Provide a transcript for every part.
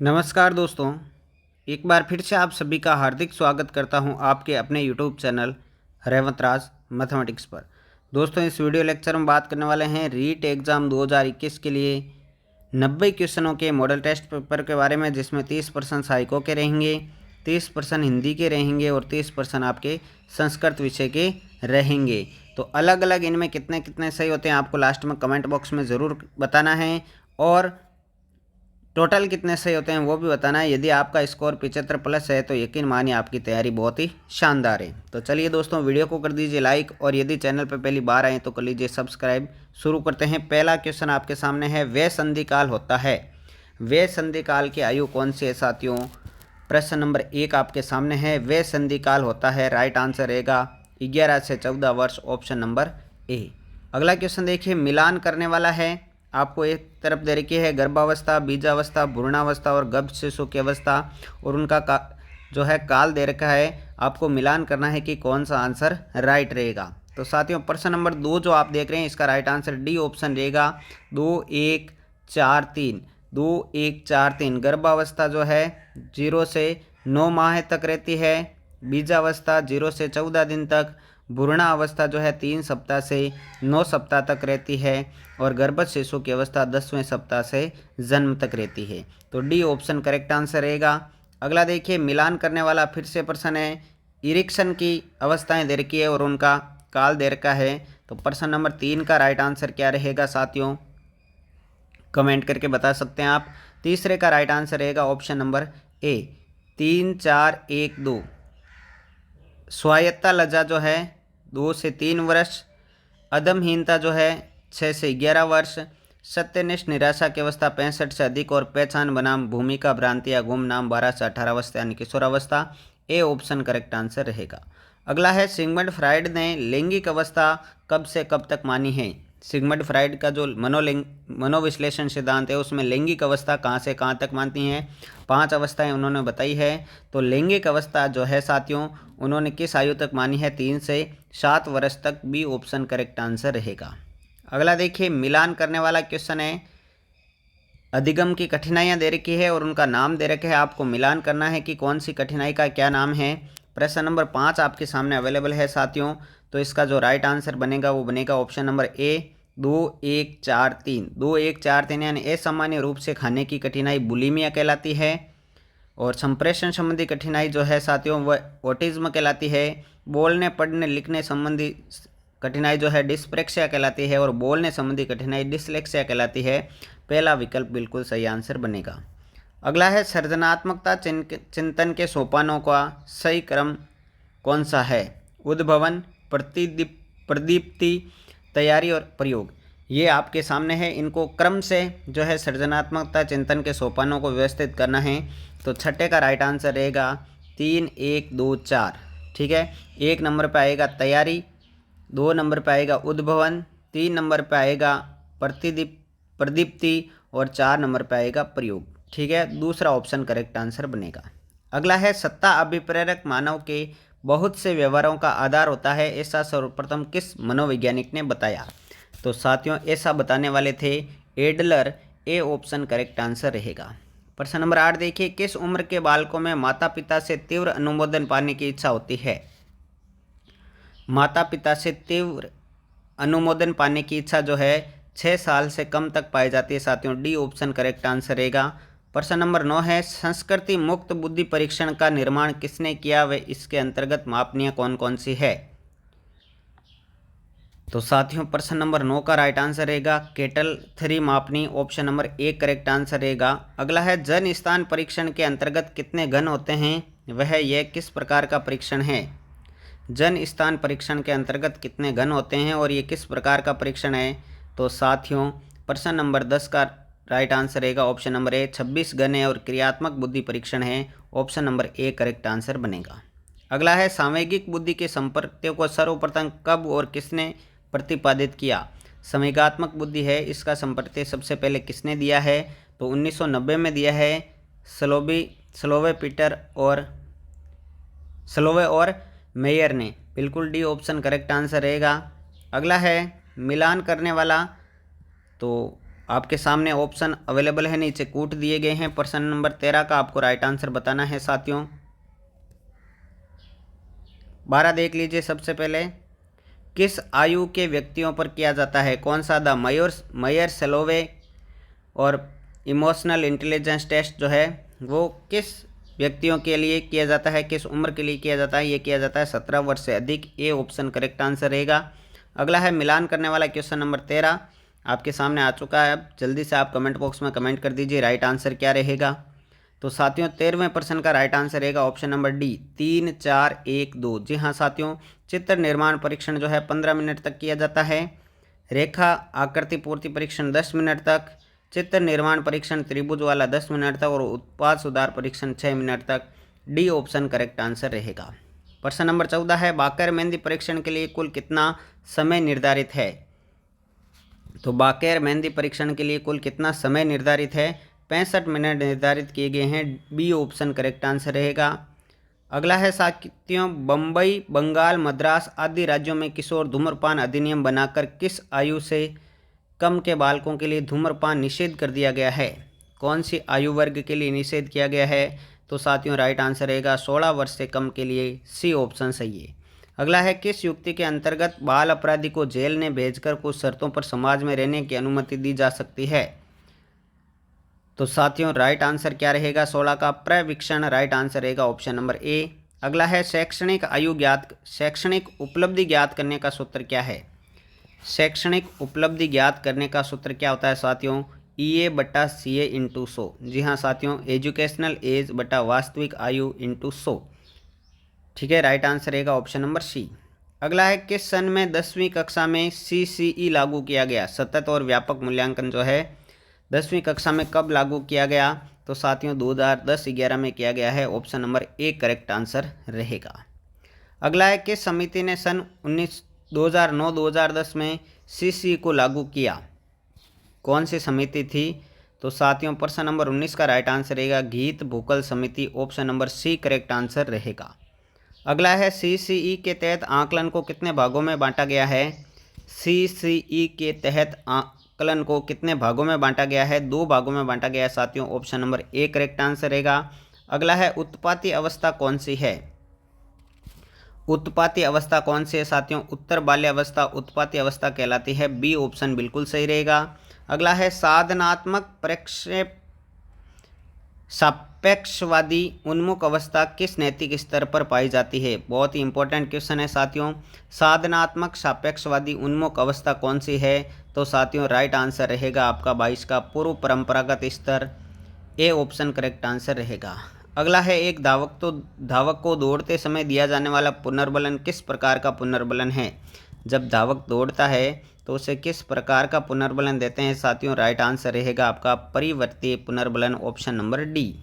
नमस्कार दोस्तों, एक बार फिर से आप सभी का हार्दिक स्वागत करता हूं आपके अपने यूट्यूब चैनल रेवंत राज मैथमेटिक्स पर। दोस्तों, इस वीडियो लेक्चर में बात करने वाले हैं रीट एग्ज़ाम 2021 के लिए 90 क्वेश्चनों के मॉडल टेस्ट पेपर के बारे में, जिसमें 30% सहायकों के रहेंगे, 30% हिंदी के रहेंगे और 30% आपके संस्कृत विषय के रहेंगे। तो अलग अलग इनमें कितने कितने सही होते हैं आपको लास्ट में कमेंट बॉक्स में ज़रूर बताना है, और टोटल कितने सही होते हैं वो भी बताना है। यदि आपका स्कोर 75 प्लस है तो यकीन मानिए आपकी तैयारी बहुत ही शानदार है। तो चलिए दोस्तों, वीडियो को कर दीजिए लाइक, और यदि चैनल पर पहली बार आए तो कर लीजिए सब्सक्राइब। शुरू करते हैं। पहला क्वेश्चन आपके सामने है, वे संधिकाल होता है। वे संधिकाल की आयु कौन सी है साथियों? प्रश्न नंबर 1 आपके सामने है, वे संधिकाल होता है। राइट आंसर रहेगा 11 से 14 वर्ष, ऑप्शन नंबर ए। अगला क्वेश्चन देखिए, मिलान करने वाला है। आपको एक तरफ दे रखी है गर्भावस्था, बीजावस्था, भ्रूणावस्था और गर्भ शिशु की अवस्था, और उनका जो है काल दे रखा है। आपको मिलान करना है कि कौन सा आंसर राइट रहेगा। तो साथियों, प्रश्न नंबर 2 जो आप देख रहे हैं, इसका राइट आंसर डी ऑप्शन रहेगा। 2 1 4 3, 2 1 4 3। गर्भावस्था जो है 0 से 9 माह तक रहती है, बीजावस्था 0 से 14 दिन तक, भ्रूण अवस्था जो है 3 सप्ताह से 9 सप्ताह तक रहती है, और गर्भ शिशु की अवस्था 10वें सप्ताह से जन्म तक रहती है। तो डी ऑप्शन करेक्ट आंसर रहेगा। अगला देखिए, मिलान करने वाला फिर से प्रश्न है। इरेक्शन की अवस्थाएं दे रखी है और उनका काल दे रखा है। तो प्रश्न नंबर 3 का राइट आंसर क्या रहेगा साथियों? कमेंट करके बता सकते हैं आप। तीसरे का राइट आंसर रहेगा ऑप्शन नंबर ए, 3 4 1 2। स्वायत्ता लज्जा जो है 2 से 3 वर्ष, अदमहीनता जो है 6 से 11 वर्ष, सत्यनिष्ठ निराशा की अवस्था 65 से अधिक, और पहचान बनाम भूमिका भ्रांति या गुमनाम 12 से 18 अवस्था यानी किशोरावस्था। ए ऑप्शन करेक्ट आंसर रहेगा। अगला है, सिगमंड फ्राइड ने लैंगिक अवस्था कब से कब तक मानी है? सिगमंड फ्राइड का जो मनोविश्लेषण सिद्धांत है उसमें लैंगिक अवस्था कहाँ से कहाँ तक मानती हैं? 5 अवस्थाएं उन्होंने बताई है। तो लैंगिक अवस्था जो है साथियों, उन्होंने किस आयु तक मानी है? 3 से 7 वर्ष तक। बी ऑप्शन करेक्ट आंसर रहेगा। अगला देखिए, मिलान करने वाला क्वेश्चन है। अधिगम की कठिनाइयाँ दे रखी है और उनका नाम दे रखे है। आपको मिलान करना है कि कौन सी कठिनाई का क्या नाम है। प्रश्न नंबर 5 आपके सामने अवेलेबल है साथियों। तो इसका जो राइट आंसर बनेगा वो बनेगा ऑप्शन नंबर ए, 2 1 4 3। 2 1 4 3 यानी असामान्य रूप से खाने की कठिनाई बुलिमिया कहलाती है, और संप्रेषण संबंधी कठिनाई जो है साथियों वह ऑटिज्म कहलाती है। बोलने पढ़ने लिखने संबंधी कठिनाई जो है डिस्प्रेक्सिया कहलाती है, और बोलने संबंधी कठिनाई डिसलेक्सिया कहलाती है। पहला विकल्प बिल्कुल सही आंसर बनेगा। अगला है, सृजनात्मकता चिंतन के सोपानों का सही क्रम कौन सा है? उद्भवन, प्रदीप्ति, तैयारी और प्रयोग। ये आपके सामने है। इनको क्रम से जो है सृजनात्मकता चिंतन के सोपानों को व्यवस्थित करना है। तो छठे का राइट आंसर रहेगा 3 1 2 4। ठीक है, 1 नंबर पर आएगा तैयारी, 2 नंबर पर आएगा उद्भवन, 3 नंबर पर आएगा प्रदीप्ति, और 4 नंबर पर आएगा प्रयोग। ठीक है, दूसरा ऑप्शन करेक्ट आंसर बनेगा। अगला है, सत्ता अभिप्रेरक मानव के बहुत से व्यवहारों का आधार होता है, ऐसा सर्वप्रथम किस मनोवैज्ञानिक ने बताया? तो साथियों, ऐसा बताने वाले थे Adler. A option correct answer रहेगा। प्रश्न नंबर 8 देखिए, किस उम्र के बालकों में माता पिता से तीव्र अनुमोदन पाने की इच्छा होती है? माता पिता से तीव्र अनुमोदन पाने की इच्छा जो है 6 साल से कम तक पाई जाती है साथियों। डी ऑप्शन करेक्ट आंसर रहेगा। प्रश्न नंबर 9 है, संस्कृति मुक्त बुद्धि परीक्षण का निर्माण किसने किया व इसके अंतर्गत मापनियां कौन कौन सी है? तो साथियों, प्रश्न नंबर 9 का राइट आंसर रहेगा केटल 3 मापनी, option number A correct answer रहेगा। अगला है, जन स्थान परीक्षण के अंतर्गत कितने घन होते हैं? वह यह किस प्रकार का परीक्षण है? जन स्थान परीक्षण के अंतर्गत कितने घन होते हैं और ये किस प्रकार का परीक्षण है? तो साथियों, प्रश्न नंबर 10 का राइट आंसर रहेगा ऑप्शन नंबर ए, 26 घन है और क्रियात्मक बुद्धि परीक्षण है। Option number A correct answer बनेगा। अगला है, सांवेगिक बुद्धि के संपर्कों को सर्वप्रथम कब और किसने प्रतिपादित किया? संवेगात्मक बुद्धि है, इसका संपर्क सबसे पहले किसने दिया है? तो 1990 में दिया है स्लोवे और मेयर ने। बिल्कुल डी ऑप्शन करेक्ट आंसर रहेगा। अगला है, मिलान करने वाला। तो आपके सामने ऑप्शन अवेलेबल है, नीचे कूट दिए गए हैं। प्रश्न नंबर 13 का आपको राइट आंसर बताना है साथियों। 12 देख लीजिए। सबसे पहले किस आयु के व्यक्तियों पर किया जाता है? कौन सा द मेयर सेलोवे और इमोशनल इंटेलिजेंस टेस्ट जो है वो किस व्यक्तियों के लिए किया जाता है, किस उम्र के लिए किया जाता है? ये किया जाता है 17 वर्ष से अधिक। ए ऑप्शन करेक्ट आंसर रहेगा। अगला है मिलान करने वाला क्वेश्चन नंबर 13 आपके सामने आ चुका है। अब जल्दी से आप कमेंट बॉक्स में कमेंट कर दीजिए राइट आंसर क्या रहेगा। तो साथियों 13वें प्रश्न का राइट आंसर रहेगा ऑप्शन नंबर डी 3, 4, 1, 2। जी हाँ साथियों, चित्र निर्माण परीक्षण जो है 15 मिनट तक किया जाता है। रेखा आकृति पूर्ति परीक्षण 10 मिनट तक। चित्र निर्माण परीक्षण त्रिभुज वाला 10 मिनट तक और उत्पाद सुधार परीक्षण 6 मिनट तक। डी ऑप्शन करेक्ट आंसर रहेगा। प्रश्न नंबर 14 है बाकेर मेहंदी परीक्षण के लिए कुल कितना समय निर्धारित है? तो बाकेर मेहंदी परीक्षण के लिए कुल कितना समय निर्धारित है? 65 मिनट निर्धारित किए गए हैं। बी ऑप्शन करेक्ट आंसर रहेगा। अगला है साथियों बम्बई, बंगाल, मद्रास आदि राज्यों में किशोर धूम्रपान अधिनियम बनाकर किस आयु से कम के बालकों के लिए धूम्रपान निषेध कर दिया गया है? कौन सी आयु वर्ग के लिए निषेध किया गया है? तो साथियों राइट आंसर रहेगा 16 वर्ष से कम के लिए। सी ऑप्शन सही है। अगला है किस युक्ति के अंतर्गत बाल अपराधी को जेल में भेजकर कुछ शर्तों पर समाज में रहने की अनुमति दी जा सकती है? तो साथियों राइट आंसर क्या रहेगा 16 का? प्रशिक्षण राइट आंसर रहेगा ऑप्शन नंबर ए। अगला है शैक्षणिक उपलब्धि ज्ञात करने का सूत्र क्या है? शैक्षणिक उपलब्धि ज्ञात करने का सूत्र क्या होता है साथियों? EA/CA × 100। जी हाँ साथियों, एजुकेशनल एज बटा वास्तविक आयु × 100। ठीक है, राइट आंसर रहेगा ऑप्शन नंबर सी। अगला है किस सन में 10वीं कक्षा में CCE लागू किया गया? सतत और व्यापक मूल्यांकन जो है 10वीं कक्षा में कब लागू किया गया? तो साथियों 2010-11 में किया गया है। Option number A correct answer रहेगा। अगला है किस समिति ने सन 2009-2010 में CCE को लागू किया? कौन सी समिति थी? तो साथियों प्रश्न नंबर 19 का राइट आंसर रहेगा गीत भूकल समिति। Option number C correct answer रहेगा। अगला है CCE के तहत आकलन को कितने भागों में बांटा गया है? CCE के तहत आकलन को कितने भागों में बांटा गया है? 2 भागों में बांटा गया है साथियों। Option number A correct answer रहेगा। अगला है उत्पाती अवस्था कौन सी है? उत्पाती अवस्था कौन सी है साथियों? उत्तर बाल्यावस्था उत्पाती अवस्था कहलाती है। बी ऑप्शन बिल्कुल सही रहेगा। अगला है साधनात्मक सापेक्षवादी उन्मुख अवस्था किस नैतिक स्तर पर पाई जाती है? बहुत ही इंपॉर्टेंट क्वेश्चन है साथियों। साधनात्मक सापेक्षवादी उन्मुख अवस्था कौन सी है? तो साथियों राइट आंसर रहेगा आपका 22 का पूर्व परंपरागत स्तर। ए ऑप्शन करेक्ट आंसर रहेगा। अगला है एक धावक को दौड़ते समय दिया जाने वाला पुनर्बलन किस प्रकार का पुनर्बलन है? जब धावक दौड़ता है तो उसे किस प्रकार का पुनर्बलन देते हैं साथियों? राइट आंसर रहेगा आपका परिवर्तीय पुनर्बलन। Option number D.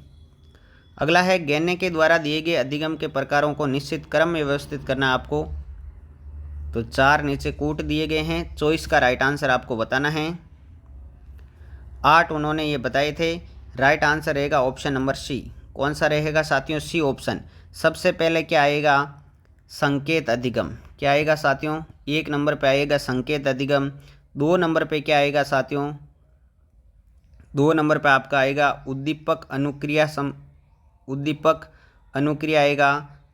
अगला है गैन्ने के द्वारा दिए गए अधिगम के प्रकारों को निश्चित क्रम में व्यवस्थित करना आपको। तो 4 नीचे कूट दिए गए हैं। 24 का राइट आंसर आपको बताना है। 8 उन्होंने ये बताए थे। राइट आंसर रहेगा ऑप्शन नंबर सी। कौन सा रहेगा साथियों? C option. सबसे पहले क्या आएगा? संकेत अधिगम। क्या आएगा साथियों? 1 नंबर पे आएगा संकेत अधिगम। 2 नंबर पे क्या आएगा साथियों? 2 नंबर पे आपका आएगा उद्दीपक अनुक्रिया आएगा।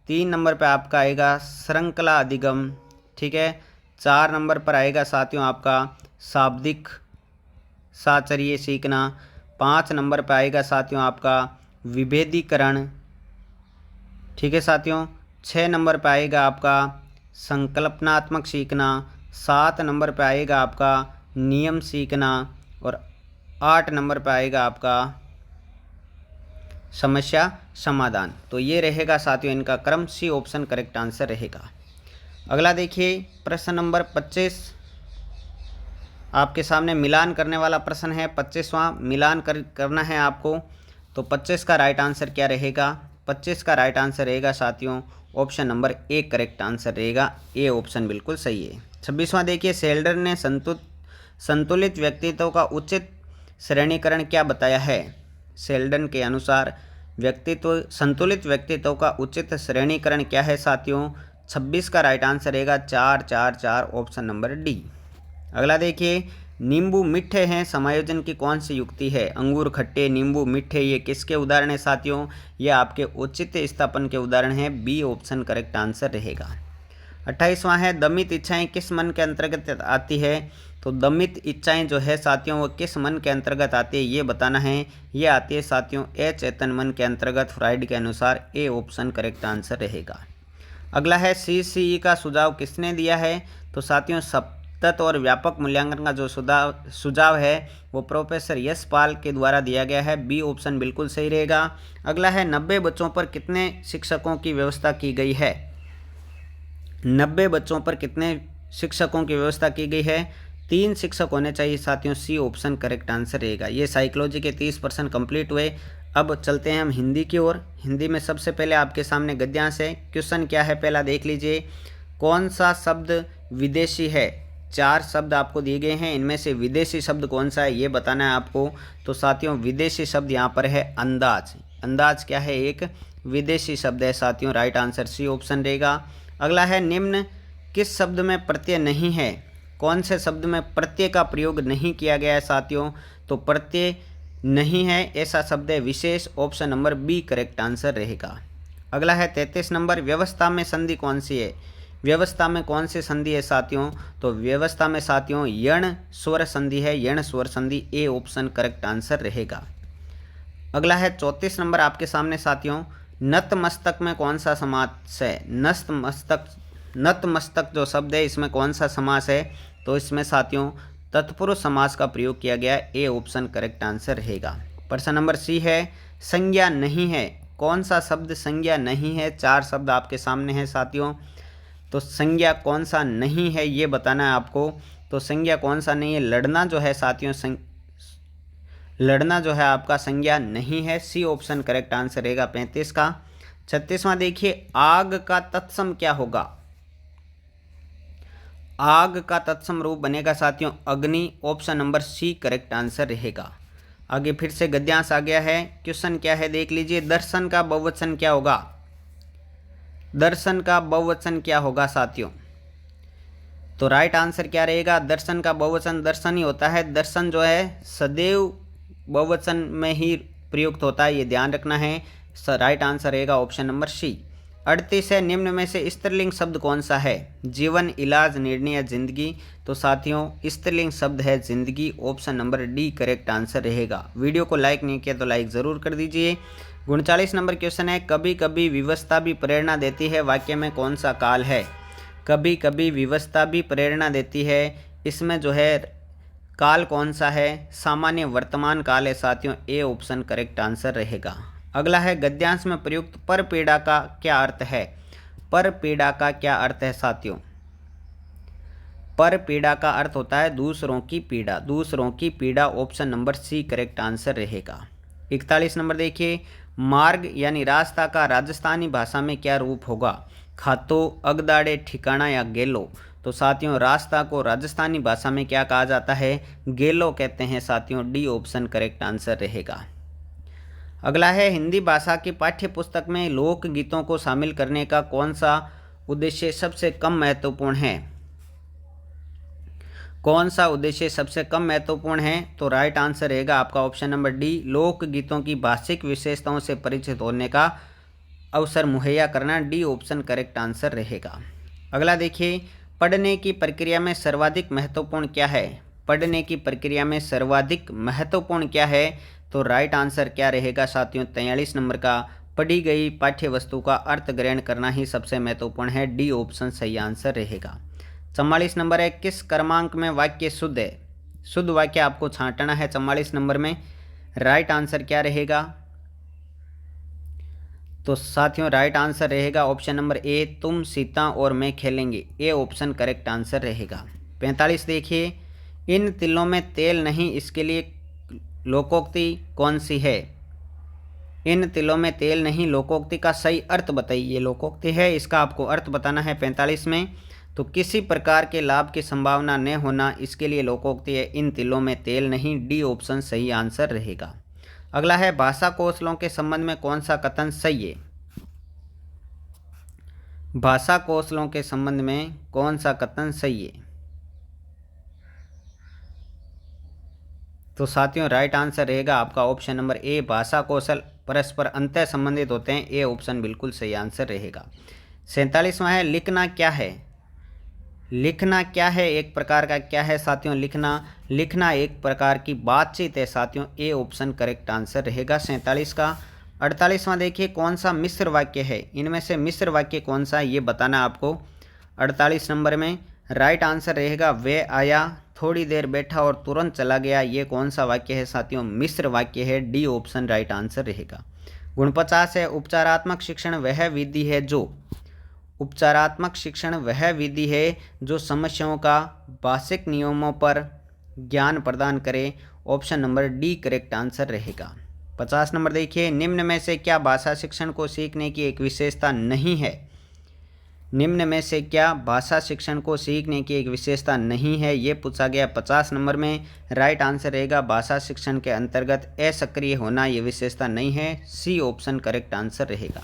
3 नंबर पे आपका आएगा श्रृंखला अधिगम। ठीक है। 4 नंबर पर आएगा साथियों आपका शाब्दिक साचर्य सीखना। 5 नंबर पे आएगा साथियों आपका विभेदीकरण। ठीक है साथियों। 6 नंबर पे आएगा आपका संकल्पनात्मक सीखना। 7 नंबर पे आएगा आपका नियम सीखना और 8 नंबर पे आएगा आपका समस्या समाधान। तो ये रहेगा साथियों इनका क्रम। सी ऑप्शन करेक्ट आंसर रहेगा। अगला देखिए प्रश्न नंबर 25 आपके सामने मिलान करने वाला प्रश्न है। 25वां मिलान करना है आपको। तो 25 का राइट आंसर क्या रहेगा? 25 का राइट आंसर रहेगा साथियों option number A correct answer रहेगा। ए ऑप्शन बिल्कुल सही है। 26वां देखिए सेल्डर ने संतुलित व्यक्तित्व का उचित श्रेणीकरण क्या बताया है? सेल्डन के अनुसार संतुलित व्यक्तित्व का उचित श्रेणीकरण क्या है साथियों? 26 का राइट आंसर रहेगा 4 4 4 ऑप्शन नंबर डी। अगला देखिए नींबू मीठे हैं, समायोजन की कौन सी युक्ति है? अंगूर खट्टे, नींबू मीठे, ये किसके उदाहरण है साथियों? ये आपके औचित्य स्थापन के उदाहरण हैं। बी ऑप्शन करेक्ट आंसर रहेगा। 28वां है दमित इच्छाएं किस मन के अंतर्गत आती है? तो दमित इच्छाएं जो है साथियों वो किस मन के अंतर्गत आती है ये बताना है। ये आती है साथियों अचेतन मन के अंतर्गत, फ्राइड के अनुसार। ए ऑप्शन करेक्ट आंसर रहेगा। अगला है CCE का सुझाव किसने दिया है? तो साथियों सतत और व्यापक मूल्यांकन का जो सुझाव है वो प्रोफेसर यशपाल के द्वारा दिया गया है। बी ऑप्शन बिल्कुल सही रहेगा। अगला है 90 बच्चों पर कितने शिक्षकों की व्यवस्था की गई है? 90 बच्चों पर कितने शिक्षकों की व्यवस्था की गई है? 3 शिक्षक होने चाहिए साथियों। सी ऑप्शन करेक्ट आंसर रहेगा। ये साइकोलॉजी के 30% कंप्लीट हुए। अब चलते हैं हम हिंदी की ओर। हिंदी में सबसे पहले आपके सामने गद्यांश है। क्वेश्चन क्या है पहला देख लीजिए। कौन सा शब्द विदेशी है? 4 शब्द आपको दिए गए हैं, इनमें से विदेशी शब्द कौन सा है ये बताना है आपको। तो साथियों विदेशी शब्द यहाँ पर है अंदाज। अंदाज क्या है? एक विदेशी शब्द है साथियों। राइट आंसर सी ऑप्शन रहेगा। अगला है निम्न किस शब्द में प्रत्यय नहीं है? कौन से शब्द में प्रत्यय का प्रयोग नहीं किया गया है साथियों? तो प्रत्यय नहीं है ऐसा शब्द है विशेष। Option number B correct answer रहेगा। अगला है 33 नंबर व्यवस्था में संधि कौन सी है? व्यवस्था में कौन सी संधि है साथियों? तो व्यवस्था में साथियों यण स्वर संधि है। यण स्वर संधि। ए ऑप्शन करेक्ट आंसर रहेगा। अगला है 34 नंबर आपके सामने साथियों। नतमस्तक में कौन सा समास है? नतमस्तक जो शब्द है इसमें कौन सा समास है? तो इसमें साथियों तत्पुरुष समास का प्रयोग किया गया है। ए ऑप्शन करेक्ट आंसर रहेगा। प्रश्न नंबर सी है संज्ञा नहीं है। कौन सा शब्द संज्ञा नहीं है? 4 शब्द आपके सामने हैं साथियों। तो संज्ञा कौन सा नहीं है ये बताना है आपको। तो संज्ञा कौन सा नहीं है? लड़ना जो है साथियों लड़ना जो है आपका संज्ञा नहीं है। सी ऑप्शन करेक्ट आंसर रहेगा 35 का। 36वां देखिए आग का तत्सम क्या होगा? आग का तत्सम रूप बनेगा साथियों अग्नि। Option number C correct answer रहेगा। आगे फिर से गद्यांश आ गया है। क्वेश्चन क्या है देख लीजिए। दर्शन का बहुवचन क्या होगा? दर्शन का बहुवचन क्या होगा साथियों? तो राइट आंसर क्या रहेगा? दर्शन का बहुवचन दर्शन ही होता है। दर्शन जो है सदैव बहुवचन में ही प्रयुक्त होता है, ये ध्यान रखना है। राइट आंसर रहेगा ऑप्शन नंबर सी। 38 है निम्न में से स्त्रीलिंग शब्द कौन सा है? जीवन, इलाज, निर्णय या जिंदगी। तो साथियों स्त्रीलिंग शब्द है जिंदगी। Option number D correct answer रहेगा। वीडियो को लाइक नहीं किया तो लाइक ज़रूर कर दीजिए। 39 नंबर क्वेश्चन है कभी कभी विवशता भी प्रेरणा देती है, वाक्य में कौन सा काल है? कभी कभी विवशता भी प्रेरणा देती है, इसमें जो है काल कौन सा है? सामान्य वर्तमान काल है साथियों। ए ऑप्शन करेक्ट आंसर रहेगा। अगला है गद्यांश में प्रयुक्त पर पीड़ा का क्या अर्थ है? पर पीड़ा का क्या अर्थ है साथियों? पर पीड़ा का अर्थ होता है दूसरों की पीड़ा। दूसरों की पीड़ा। Option number C correct answer रहेगा। 41 नंबर देखिए मार्ग यानी रास्ता का राजस्थानी भाषा में क्या रूप होगा? खातो, अगदाड़े, ठिकाना या गेलो। तो साथियों रास्ता को राजस्थानी भाषा में क्या कहा जाता है? गेलो कहते हैं साथियों। डी ऑप्शन करेक्ट आंसर रहेगा। अगला है हिंदी भाषा की पाठ्य पुस्तक में लोकगीतों को शामिल करने का कौन सा उद्देश्य सबसे कम महत्वपूर्ण है? कौन सा उद्देश्य सबसे कम महत्वपूर्ण है? तो राइट आंसर रहेगा आपका ऑप्शन नंबर डी लोकगीतों की भाषिक विशेषताओं से परिचित होने का अवसर मुहैया करना। डी ऑप्शन करेक्ट आंसर रहेगा। अगला देखिए पढ़ने की प्रक्रिया में सर्वाधिक महत्वपूर्ण क्या है? पढ़ने की प्रक्रिया में सर्वाधिक महत्वपूर्ण क्या है? तो राइट आंसर क्या रहेगा साथियों? 43 नंबर का पढ़ी गई पाठ्य वस्तु का अर्थ ग्रहण करना ही सबसे महत्वपूर्ण है। डी ऑप्शन सही आंसर रहेगा। 44 नंबर है किस क्रमांक में वाक्य शुद्ध है? शुद्ध वाक्य आपको छांटना है 44 नंबर में। राइट आंसर क्या रहेगा? तो साथियों राइट आंसर रहेगा ऑप्शन नंबर ए तुम, सीता और मैं खेलेंगे। ए ऑप्शन करेक्ट आंसर रहेगा। 45 देखिए इन तिलों में तेल नहीं, इसके लिए लोकोक्ति कौन सी है? इन तिलों में तेल नहीं लोकोक्ति का सही अर्थ बताइए। ये लोकोक्ति है, इसका आपको अर्थ बताना है 45 में। तो किसी प्रकार के लाभ की संभावना न होना, इसके लिए लोकोक्ति है इन तिलों में तेल नहीं। डी ऑप्शन सही आंसर रहेगा। अगला है भाषा कौशलों के संबंध में कौन सा कथन सही है? भाषा कौशलों के संबंध में कौन सा कथन सही है? तो साथियों राइट आंसर रहेगा आपका ऑप्शन नंबर ए, भाषा कौशल परस्पर अंतः संबंधित होते हैं। ए ऑप्शन बिल्कुल सही आंसर रहेगा। 47वां है लिखना क्या है। लिखना क्या है एक प्रकार का क्या है साथियों, लिखना एक प्रकार की बातचीत है साथियों। ए ऑप्शन करेक्ट आंसर रहेगा 47 का। 48वां देखिए कौन सा मिश्र वाक्य है, इनमें से मिश्र वाक्य कौन सा है ये बताना आपको। 48 नंबर में राइट आंसर रहेगा वह आया, थोड़ी देर बैठा और तुरंत चला गया। ये कौन सा वाक्य है साथियों, मिश्र वाक्य है। डी ऑप्शन राइट आंसर रहेगा। 49 है उपचारात्मक शिक्षण वह विधि है जो, उपचारात्मक शिक्षण वह विधि है जो समस्याओं का भाषिक नियमों पर ज्ञान प्रदान करे। Option number D correct answer रहेगा। 50 नंबर देखिए निम्न में से क्या भाषा शिक्षण को सीखने की एक विशेषता नहीं है। निम्न में से क्या भाषा शिक्षण को सीखने की एक विशेषता नहीं है, ये पूछा गया 50 नंबर में। राइट आंसर रहेगा भाषा शिक्षण के अंतर्गत असक्रिय होना ये विशेषता नहीं है। सी ऑप्शन करेक्ट आंसर रहेगा।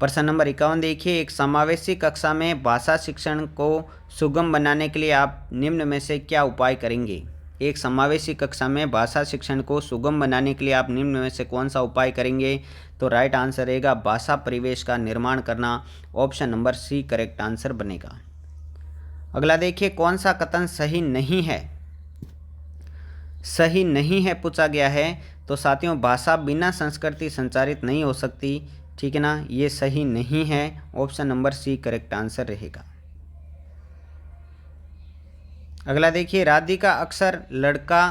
प्रश्न नंबर 51 देखिए एक समावेशी कक्षा में भाषा शिक्षण को सुगम बनाने के लिए आप निम्न में से क्या उपाय करेंगे। एक समावेशी कक्षा में भाषा शिक्षण को सुगम बनाने के लिए आप निम्न में से कौन सा उपाय करेंगे। तो राइट आंसर रहेगा भाषा परिवेश का निर्माण करना। Option number C correct answer बनेगा। अगला देखिए कौन सा कथन सही नहीं है। सही नहीं है पूछा गया है। तो साथियों भाषा बिना संस्कृति संचारित नहीं हो सकती, ठीक है ना, ये सही नहीं है। Option number C correct answer रहेगा। अगला देखिए राधिका अक्सर लड़का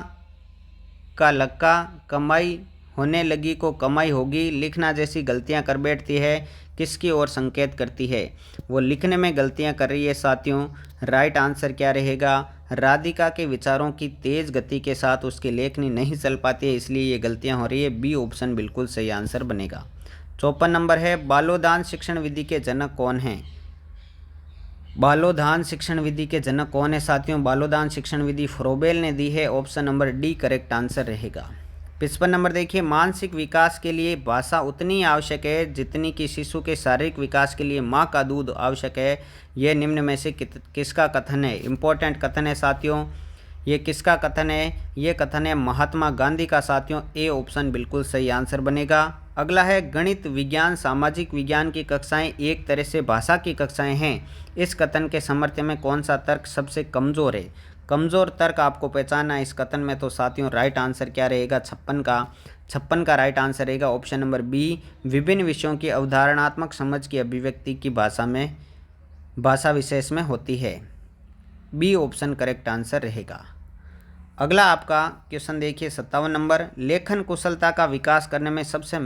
का लक्का, कमाई होने लगी को कमाई होगी, लिखना जैसी गलतियां कर बैठती है, किसकी ओर संकेत करती है। वो लिखने में गलतियां कर रही है साथियों। राइट आंसर क्या रहेगा, राधिका के विचारों की तेज गति के साथ उसकी लेखनी नहीं चल पाती है, इसलिए ये गलतियां हो रही है। बी ऑप्शन बिल्कुल सही आंसर बनेगा। 54 नंबर है बालोदान शिक्षण विधि के जनक कौन हैं। बालोदान शिक्षण विधि के जनक कौन है साथियों, बालोदान शिक्षण विधि फ्रोबेल ने दी है। Option number D correct answer रहेगा। 55 नंबर देखिए मानसिक विकास के लिए भाषा उतनी आवश्यक है जितनी कि शिशु के शारीरिक विकास के लिए माँ का दूध आवश्यक है। यह निम्न में से किसका कथन है। इंपॉर्टेंट कथन है साथियों। ये किसका कथन है, ये कथन है महात्मा गांधी का साथियों। ए ऑप्शन बिल्कुल सही आंसर बनेगा। अगला है गणित विज्ञान सामाजिक विज्ञान की कक्षाएं एक तरह से भाषा की कक्षाएं हैं। इस कथन के समर्थन में कौन सा तर्क सबसे कमज़ोर है। कमज़ोर तर्क आपको पहचानना है इस कथन में। तो साथियों राइट आंसर क्या रहेगा, 56 का राइट आंसर रहेगा। ऑप्शन नंबर बी विभिन्न विषयों की अवधारणात्मक समझ की अभिव्यक्ति की भाषा विशेष में होती है। बी ऑप्शन करेक्ट आंसर रहेगा। अगला आपका क्वेश्चन देखिए 57 नंबर लेखन कुशलता का विकास करने में सबसे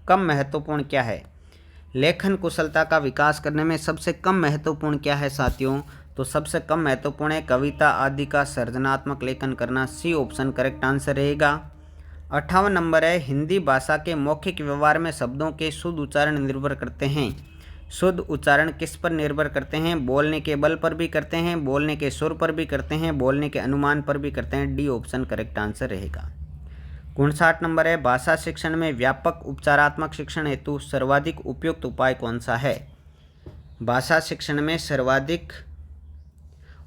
कम महत्वपूर्ण क्या है। लेखन कुशलता का विकास करने में सबसे कम महत्वपूर्ण क्या है साथियों। तो सबसे कम महत्वपूर्ण है कविता आदि का सृजनात्मक लेखन करना। सी ऑप्शन करेक्ट आंसर रहेगा। 58 नंबर है हिंदी भाषा के मौखिक व्यवहार में शब्दों के शुद्ध उच्चारण निर्भर करते हैं। शुद्ध उच्चारण किस पर निर्भर करते हैं, बोलने के बल पर भी करते हैं, बोलने के सुर पर भी करते हैं, बोलने के अनुमान पर भी करते हैं। डी ऑप्शन करेक्ट आंसर रहेगा। 59 नंबर है भाषा शिक्षण में व्यापक उपचारात्मक शिक्षण हेतु सर्वाधिक उपयुक्त उपाय कौन सा है। भाषा शिक्षण में सर्वाधिक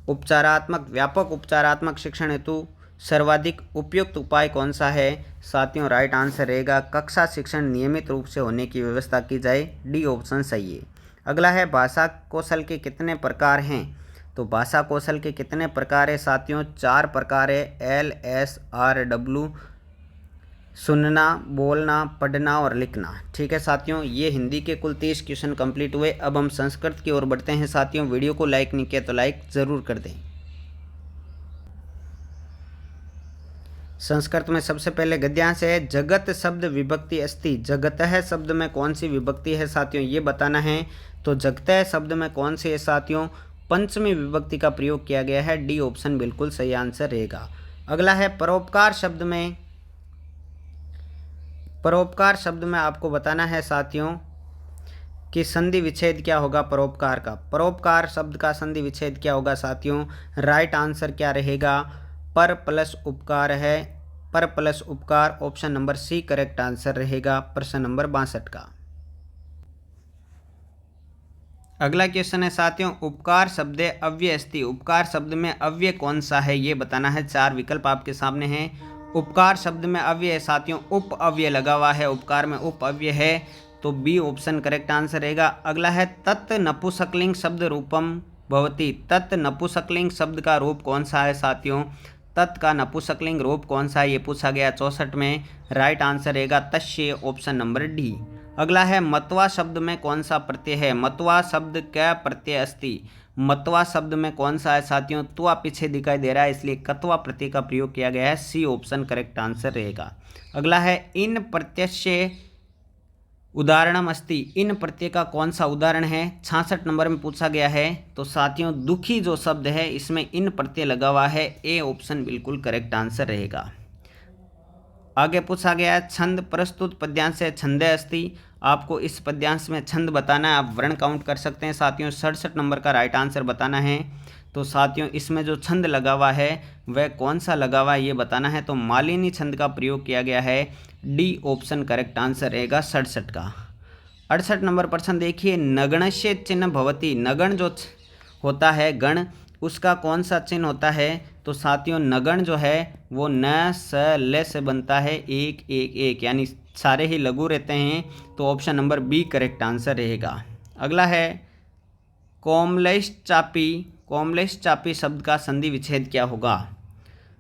व्यापक उपचारात्मक शिक्षण हेतु सर्वाधिक उपयुक्त उपाय कौन सा है साथियों। राइट आंसर रहेगा कक्षा शिक्षण नियमित रूप से होने की व्यवस्था की जाए। डी ऑप्शन सही है। अगला है भाषा कौशल के कितने प्रकार हैं। तो भाषा कौशल के कितने प्रकार है साथियों, 4 प्रकार है। LSRW सुनना, बोलना, पढ़ना और लिखना। ठीक है साथियों, ये हिंदी के कुल 30 क्वेश्चन कंप्लीट हुए। अब हम संस्कृत की ओर बढ़ते हैं साथियों। वीडियो को लाइक नहीं किया तो लाइक ज़रूर कर दें। संस्कृत में सबसे पहले गद्यांश है जगत शब्द विभक्ति अस्ति। जगतः शब्द में कौन सी विभक्ति है साथियों, ये बताना है। तो जगतः शब्द में कौन सी है साथियों, पंचमी विभक्ति का प्रयोग किया गया है। डी ऑप्शन बिल्कुल सही आंसर रहेगा। अगला है परोपकार शब्द में आपको बताना है साथियों कि संधि विच्छेद क्या होगा परोपकार का। परोपकार शब्द का संधि विच्छेद क्या होगा साथियों। राइट आंसर क्या रहेगा, पर प्लस उपकार है। पर प्लस उपकार। Option number C correct answer रहेगा प्रश्न नंबर 62 का। अगला क्वेश्चन है साथियों, उपकार शब्द अव्यय अस्ति। उपकार शब्द में अव्यय कौन सा है ये बताना है। 4 विकल्प आपके सामने हैं। उपकार शब्द में अव्यय है साथियों, उप अव्यय लगा हुआ है, उपकार में उप अव्यय है, तो बी ऑप्शन करेक्ट आंसर रहेगा। अगला है तत् नपुंसकलिंग शब्द रूपम भवति। तत् नपुंसकलिंग शब्द का रूप कौन सा है साथियों? तत् का नपुंसकलिंग रूप कौन सा है ये पूछा गया 64 में। राइट आंसर रहेगा तस्य, ऑप्शन नंबर डी। अगला है मत्वा शब्द में कौन सा प्रत्यय है? मत्वा शब्द क्या प्रत्यय अस्ति? मत्वा शब्द में कौन सा है साथियों? त्वा पीछे दिखाई दे रहा है इसलिए कत्वा प्रत्यय का प्रयोग किया गया है। सी ऑप्शन करेक्ट आंसर रहेगा। अगला है इन प्रत्यय उदाहरणम अस्ति। इन प्रत्यय का कौन सा उदाहरण है? 66 नंबर में पूछा गया है। तो साथियों दुखी जो शब्द है इसमें इन प्रत्यय लगा हुआ है। ए ऑप्शन बिल्कुल करेक्ट आंसर रहेगा। आगे पूछा गया है छंद प्रस्तुत पद्यांश छंदे अस्ति। आपको इस पद्यांश में छंद बताना है, आप वर्ण काउंट कर सकते हैं साथियों। 67 नंबर का राइट आंसर बताना है। तो साथियों इसमें जो छंद लगा हुआ है वह कौन सा लगा हुआ है ये बताना है। तो मालिनी छंद का प्रयोग किया गया है। डी ऑप्शन करेक्ट आंसर रहेगा 67 का। 68 नंबर प्रश्न देखिए, नगणस्य चिन्ह भवति। नगण जो होता है गण, उसका कौन सा चिन्ह होता है? तो साथियों नगण जो है वो न स ल से बनता है, 1 1 1, यानी सारे ही लघु रहते हैं। तो option number B correct answer रहेगा। अगला है कोमलेश चापी। कोमलेश चापी शब्द का संधि विच्छेद क्या होगा?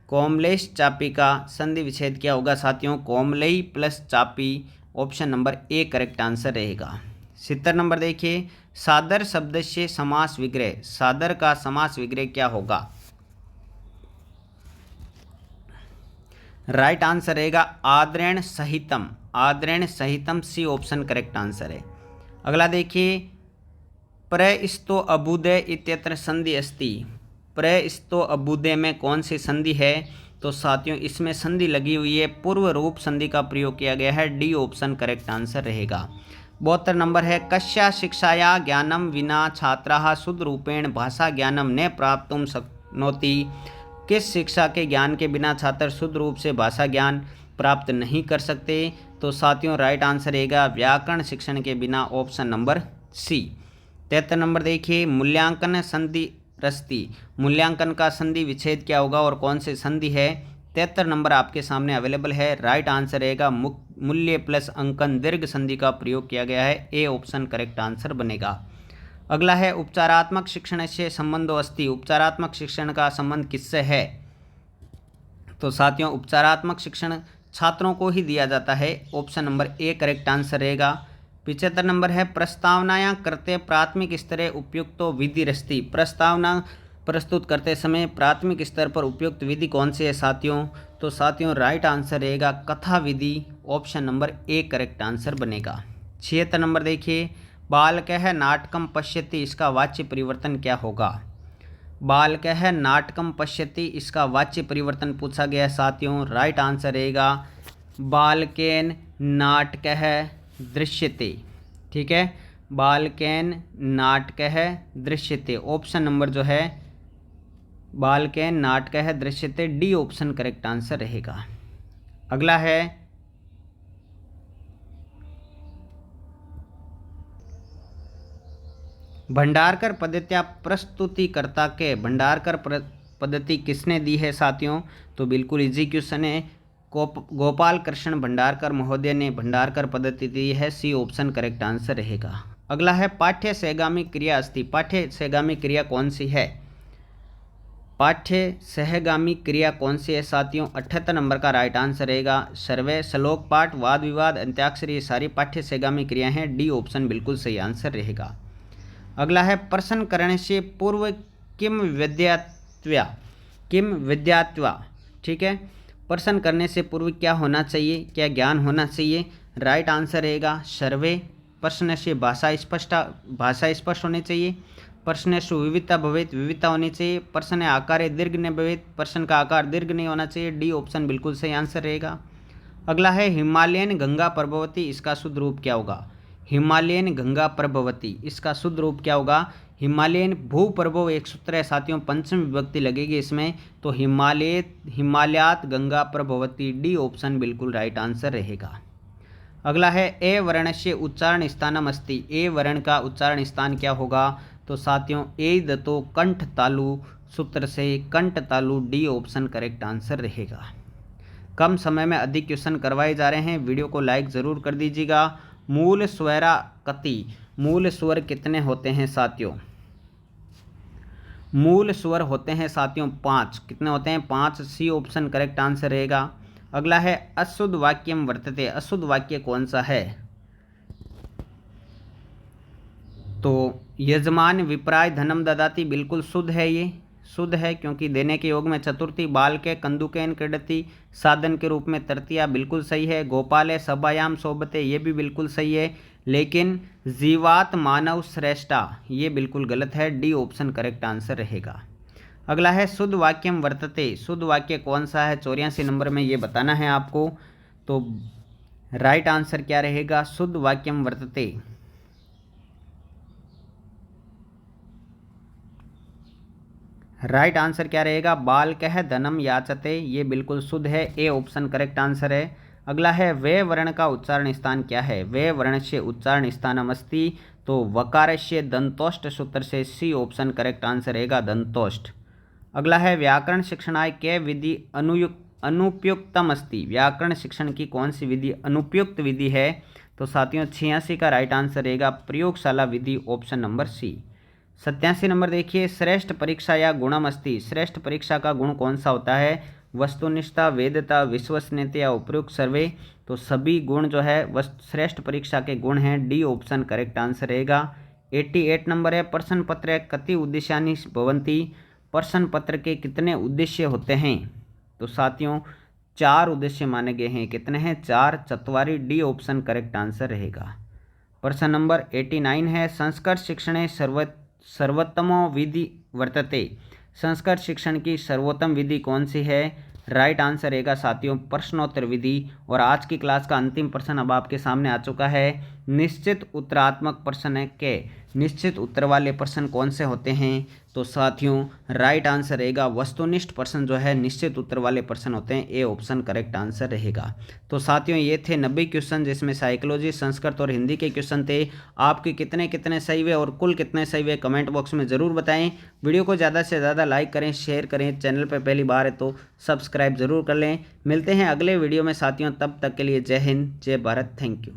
कोमलेश चापी का संधि विच्छेद क्या होगा साथियों? कोमलई प्लस चापी, option number A correct answer रहेगा। 70 नंबर देखिए, सादर शब्द से समास विग्रह। सादर का समास विग्रह क्या होगा? राइट आंसर रहेगा आद्रेण सहितम। आद्रेण सहितम, सी ऑप्शन करेक्ट आंसर है। अगला देखिए, प्रस्तो अभ्युदय इत्यत्र संधि अस्ति। प्रस्तो अभ्युदय में कौन सी संधि है? तो साथियों इसमें संधि लगी हुई है, पूर्व रूप संधि का प्रयोग किया गया है। डी ऑप्शन करेक्ट आंसर रहेगा। 72 नंबर है, कस्या शिक्षाया ज्ञानम विना छात्राः शुद्ध रूपेण भाषा ज्ञानम न प्राप्तुं शक्नोति। किस शिक्षा के ज्ञान के बिना छात्र शुद्ध रूप से भाषा ज्ञान प्राप्त नहीं कर सकते? तो साथियों राइट आंसर रहेगा व्याकरण शिक्षण के बिना, ऑप्शन नंबर सी। 73 नंबर देखिए, मूल्यांकन संधि रस्ति। मूल्यांकन का संधि विच्छेद क्या होगा और कौन सी संधि है? 73 नंबर आपके सामने अवेलेबल है। राइट आंसर रहेगा मूल्य प्लस अंकन दीर्घ संधि का प्रयोग किया गया है। ए ऑप्शन करेक्ट आंसर बनेगा। अगला है उपचारात्मक शिक्षण से संबंधो अस्ति। उपचारात्मक शिक्षण का संबंध किससे है? तो साथियों उपचारात्मक शिक्षण छात्रों को ही दिया जाता है। Option number A correct answer रहेगा। 75 नंबर है, प्रस्तावनायां करते प्राथमिक स्तरे उपयुक्तो विधि रस्ति। प्रस्तावना प्रस्तुत करते समय प्राथमिक स्तर पर उपयुक्त विधि कौन सी है साथियों? तो साथियों राइट आंसर रहेगा कथा विधि, option number A correct answer बनेगा। 76 नंबर देखिए, बालकः नाटकम पश्यति, इसका वाच्य परिवर्तन क्या होगा? बालकः नाटकम पश्यति, इसका वाच्य परिवर्तन पूछा गया साथियों। राइट आंसर रहेगा बालकेन नाटकः दृश्यते। ठीक है, बालकेन नाटकः दृश्यते, ऑप्शन नंबर जो है बालकेन नाटकः दृश्यते, डी ऑप्शन करेक्ट आंसर रहेगा। अगला है भंडारकर पद्धतियाँ प्रस्तुतिकर्ता के। भंडारकर पद्धति किसने दी है साथियों? तो बिल्कुल इजी क्वेश्चन है। गोपाल कृष्ण भंडारकर महोदय ने भंडारकर पद्धति दी है। सी ऑप्शन करेक्ट आंसर रहेगा। अगला है पाठ्य सहगामी क्रिया अस्ति। पाठ्य सहगामी क्रिया कौन सी है? पाठ्य सहगामी क्रिया कौन सी है साथियों? 78 नंबर का राइट आंसर रहेगा सर्वे, श्लोक पाठ, वाद विवाद, अंत्याक्षरी, ये सारी पाठ्य सहगामी क्रिया हैं। डी ऑप्शन बिल्कुल सही आंसर रहेगा। अगला है प्रश्न करने से पूर्व किम विद्यात्वा। किम विद्यात्वा, ठीक है, प्रश्न करने से पूर्व क्या होना चाहिए, क्या ज्ञान होना चाहिए? राइट आंसर रहेगा सर्वे। प्रश्न से भाषा स्पष्ट होनी चाहिए। प्रश्न से विविधता भवेत, विविधता होनी चाहिए। प्रश्न आकार दीर्घ न भवेत, प्रश्न का आकार दीर्घ नहीं होना चाहिए। डी ऑप्शन बिल्कुल सही आंसर रहेगा। अगला है हिमालयन गंगा प्रभवती, इसका शुद्ध रूप क्या होगा? हिमालयन गंगा प्रभवती, इसका शुद्ध रूप क्या होगा? हिमालयन भू प्रभव एक सूत्र है साथियों, पंचम विभक्ति लगेगी इसमें, तो हिमालयात गंगा प्रभवती, डी ऑप्शन बिल्कुल राइट आंसर रहेगा। अगला है ए वर्णस्य उच्चारण स्थानम अस्ति। ए वर्ण का उच्चारण स्थान क्या होगा? तो साथियों ए दतो कंठ तालु सूत्र से कंठ तालु डी ऑप्शन करेक्ट आंसर रहेगा। कम समय में अधिक क्वेश्चन करवाए जा रहे हैं, वीडियो को लाइक ज़रूर कर दीजिएगा। मूल स्वरा कति, मूल स्वर कितने होते हैं साथियों? मूल स्वर होते हैं साथियों 5। कितने होते हैं? 5। सी ऑप्शन करेक्ट आंसर रहेगा। अगला है अशुद्ध वाक्यम वर्तते। अशुद्ध वाक्य कौन सा है? तो यजमान विप्राय धनम ददाति, बिल्कुल शुद्ध है, ये शुद्ध है क्योंकि देने के योग में चतुर्थी। बाल के कंदुकेन क्रीडति, साधन के रूप में तृतीया, बिल्कुल सही है। गोपाले सभायाम शोभते, ये भी बिल्कुल सही है। लेकिन जीवात मानव श्रेष्ठा, ये बिल्कुल गलत है। डी ऑप्शन करेक्ट आंसर रहेगा। अगला है शुद्ध वाक्यम वर्तते। शुद्ध वाक्य कौन सा है? 84 नंबर में ये बताना है आपको। तो राइट आंसर क्या रहेगा? शुद्ध वाक्यम वर्तते। राइट आंसर क्या रहेगा? बाल कह धनम याचते, ये बिल्कुल शुद्ध है। ए ऑप्शन करेक्ट आंसर है। अगला है वे वर्ण का उच्चारण स्थान क्या है? वे वर्ण से उच्चारण स्थानम अस्ति। तो वकारस्य दंतोष्ट सूत्र से सी ऑप्शन करेक्ट आंसर रहेगा, दंतोष्ट। अगला है व्याकरण शिक्षणाय के विधि अनुपयुक्तम अस्ति। व्याकरण शिक्षण की कौन सी विधि अनुपयुक्त विधि है? तो साथियों 86 का राइट आंसर रहेगा प्रयोगशाला विधि, ऑप्शन नंबर सी। 87 नंबर देखिए, श्रेष्ठ परीक्षा या गुणम अस्ति। श्रेष्ठ परीक्षा का गुण कौन सा होता है? वस्तुनिष्ठता, वेदता, विश्वसनीयता या उपयुक्त सर्वे। तो सभी गुण जो है श्रेष्ठ परीक्षा के गुण हैं। डी ऑप्शन करेक्ट आंसर रहेगा। 88 नंबर है प्रश्न पत्र कति उद्देश्यानि भवन्ति। प्रश्न पत्र के कितने उद्देश्य होते हैं? तो साथियों 4 उद्देश्य माने गए हैं। कितने हैं? 4। चत्वारी। डी ऑप्शन करेक्ट आंसर रहेगा। प्रश्न नंबर 89 है संस्कृत शिक्षणे सर्वोत्तमो विधि वर्तते। संस्कृत शिक्षण की सर्वोत्तम विधि कौन सी है? राइट आंसर रहेगा साथियों प्रश्नोत्तर विधि। और आज की क्लास का अंतिम प्रश्न अब आपके सामने आ चुका है। निश्चित उत्तरात्मक प्रश्न के निश्चित उत्तर वाले प्रश्न कौन से होते हैं? तो साथियों राइट आंसर रहेगा वस्तुनिष्ठ प्रश्न जो है निश्चित उत्तर वाले प्रश्न होते हैं। ए ऑप्शन करेक्ट आंसर रहेगा। तो साथियों ये थे 90 क्वेश्चन, जिसमें साइकोलॉजी, संस्कृत और हिंदी के क्वेश्चन थे। आपके कितने कितने सही हुए और कुल कितने सही हुए कमेंट बॉक्स में ज़रूर बताएं। वीडियो को ज़्यादा से ज़्यादा लाइक करें, शेयर करें। चैनल पर पहली बार है तो सब्सक्राइब ज़रूर कर लें। मिलते हैं अगले वीडियो में साथियों, तब तक के लिए जय हिंद, जय भारत, थैंक यू।